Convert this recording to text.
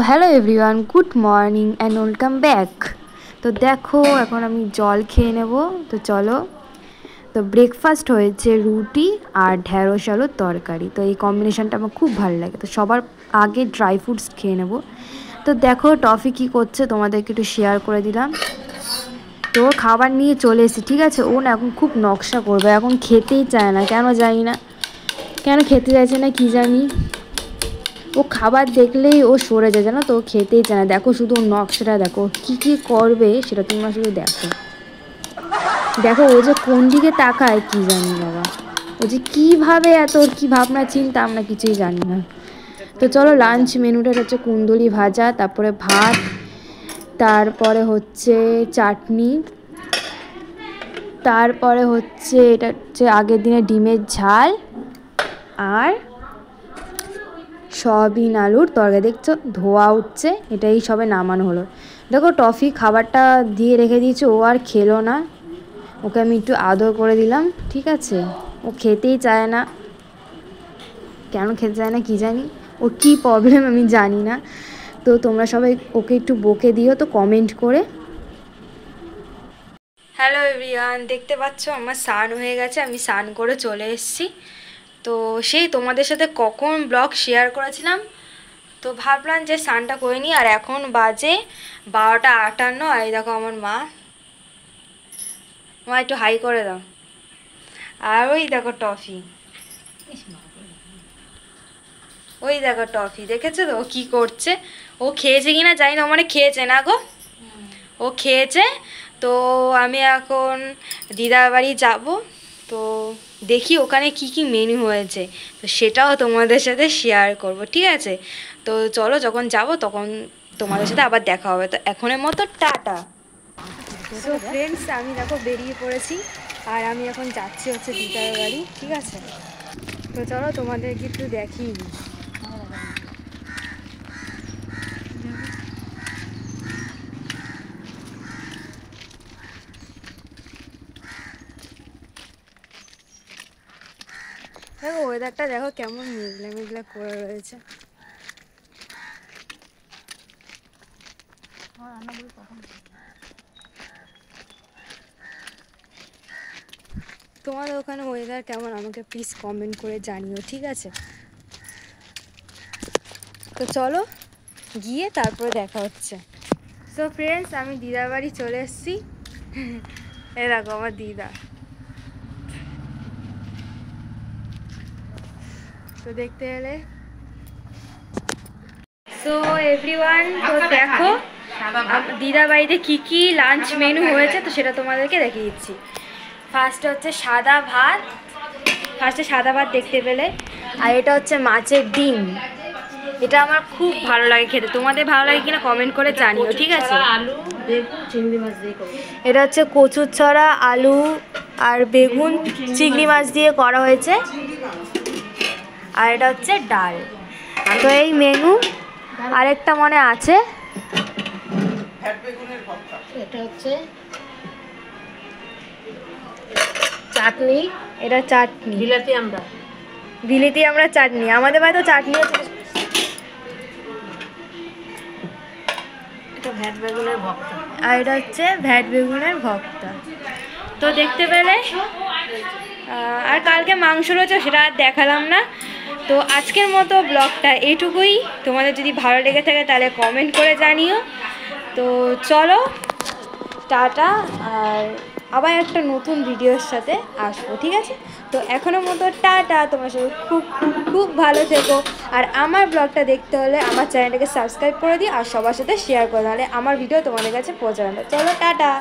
Hello everyone, good morning and welcome back. তো দেখো এখন আমি জল খেয়ে নেব। তো চলো, তো ব্রেকফাস্ট হয়েছে রুটি আর ঢ্যাঁড়স আলুর তরকারি। তো এই কম্বিনেশানটা আমার খুব ভালো লাগে। তো সবার আগে ড্রাই ফ্রুটস খেয়ে নেব। তো দেখো টফি কী করছে তোমাদেরকে একটু শেয়ার করে দিলাম। তো খাবার নিয়ে চলে এসেছি, ঠিক আছে। ও না এখন খুব নকশা করবে, এখন খেতেই চায় না, কেন জানি না, কেন খেতে চাইছে না কি জানি। ও খাবার দেখলেই ও সরে যায়, জানো তো, ও খেতেই চায় না। দেখো শুধু ওর নকশাটা দেখো, কি কি করবে সেটা তোমরা শুধু দেখো। দেখো ও যে কোন দিকে তাকায় কি জানি বাবা, ও যে কীভাবে এত ওর কী ভাবনা চিন্তা আমরা কিছুই জানি না। তো চলো লাঞ্চ মেনুটা হচ্ছে কুন্দুলি ভাজা, তারপরে ভাত, তারপরে হচ্ছে চাটনি, তারপরে হচ্ছে এটা হচ্ছে আগের দিনের ডিমের ঝাল আর সয়াবিন আলুর তরকারি। দেখছো ধোয়া উঠছে, এটাই সবে নামানো হলো। দেখো টফি খাবারটা দিয়ে রেখে দিয়েছে, ও আর খেলো না। ওকে আমি একটু আদর করে দিলাম, ঠিক আছে। ও খেতেই চায় না, কেন খেতে চায় না কি জানি, ওর কী প্রবলেম আমি জানি না। তো তোমরা সবাই ওকে একটু বকে দিও তো কমেন্ট করে। হ্যালো এভরিওয়ান, দেখতে পাচ্ছ আমার স্নান হয়ে গেছে, আমি স্নান করে চলে এসেছি। তো সেই তোমাদের সাথে কখন ব্লগ শেয়ার করেছিলাম, তো ভাবলাম যে স্নানটা করে নিই। আর এখন বাজে 12:58। আর এই দেখো আমার মা একটু হাই করে দাও। আর ওই দেখো টফি, ওই দেখো টফি, দেখেছো তো ও কী করছে। ও খেয়েছে কি না জানি না, মানে খেয়েছে না গো, ও খেয়েছে। তো আমি এখন দিদার বাড়ি যাব, তো দেখি ওখানে কি কি মেনু হয়েছে, তো সেটাও তোমাদের সাথে শেয়ার করব, ঠিক আছে। তো চলো যখন যাব তখন তোমাদের সাথে আবার দেখা হবে। তো এখনের মতো টাটা। তো ফ্রেন্ডস আমি দেখো বেরিয়ে পড়েছি, আর আমি এখন যাচ্ছি হচ্ছে দিদার বাড়ি, ঠিক আছে। তো চলো তোমাদেরকে একটু দেখিয়ে দিই। দেখো ওয়েদারটা দেখো কেমন মেঘলা মেঘলা করে রয়েছে। তোমাদের ওখানে ওয়েদার কেমন আমাকে প্লিজ কমেন্ট করে জানিও, ঠিক আছে। তো চলো গিয়ে তারপরে দেখা হচ্ছে। সো ফ্রেন্ডস আমি দিদার বাড়ি চলে এসেছি। এ দেখো আমার দিদা, তো দেখতে এলে। সো এভরিওয়ান, তো দেখো দিদা বাড়িতে কী কী লাঞ্চ মেনু হয়েছে, তো সেটা তোমাদেরকে দেখিয়ে দিচ্ছি। ফার্স্টে হচ্ছে সাদা ভাত, দেখতে পেলে। আর এটা হচ্ছে মাছের ডিম, এটা আমার খুব ভালো লাগে খেতে। তোমাদের ভালো লাগে কিনা কমেন্ট করে জানিও, ঠিক আছে। এটা হচ্ছে কচুর ছড়া, আলু আর বেগুন চিংড়ি মাছ দিয়ে করা হয়েছে। আর এটা হচ্ছে ডাল। তো এই মেনু, আরেকটা মনে আছে, এটা হচ্ছে চাটনি, এটা চাটনি বিলেতি আমরা চাটনি, আমাদের বাড়িতে চাটনি হচ্ছে। আর এটা হচ্ছে ভ্যাট বেগুনের ভর্তা। তো দেখতে পেলে, আর কালকে মাংস রয়েছে, সেটা আর দেখালাম না। তো আজকের মতো ব্লগটা এইটুকুই। তোমাদের যদি ভালো লেগে থাকে তাহলে কমেন্ট করে জানিও। তো চলো টাটা, আর আবার একটা নতুন ভিডিওর সাথে আসবো, ঠিক আছে। তো এখনো মতো টাটা, তোমার সাথে খুব খুব খুব ভালো থেকো। আর আমার ব্লগটা দেখতে হলে আমার চ্যানেলটাকে সাবস্ক্রাইব করে দিও, আর সবার সাথে শেয়ার করে, নাহলে আমার ভিডিও তোমাদের কাছে পৌঁছানো। চলো টাটা।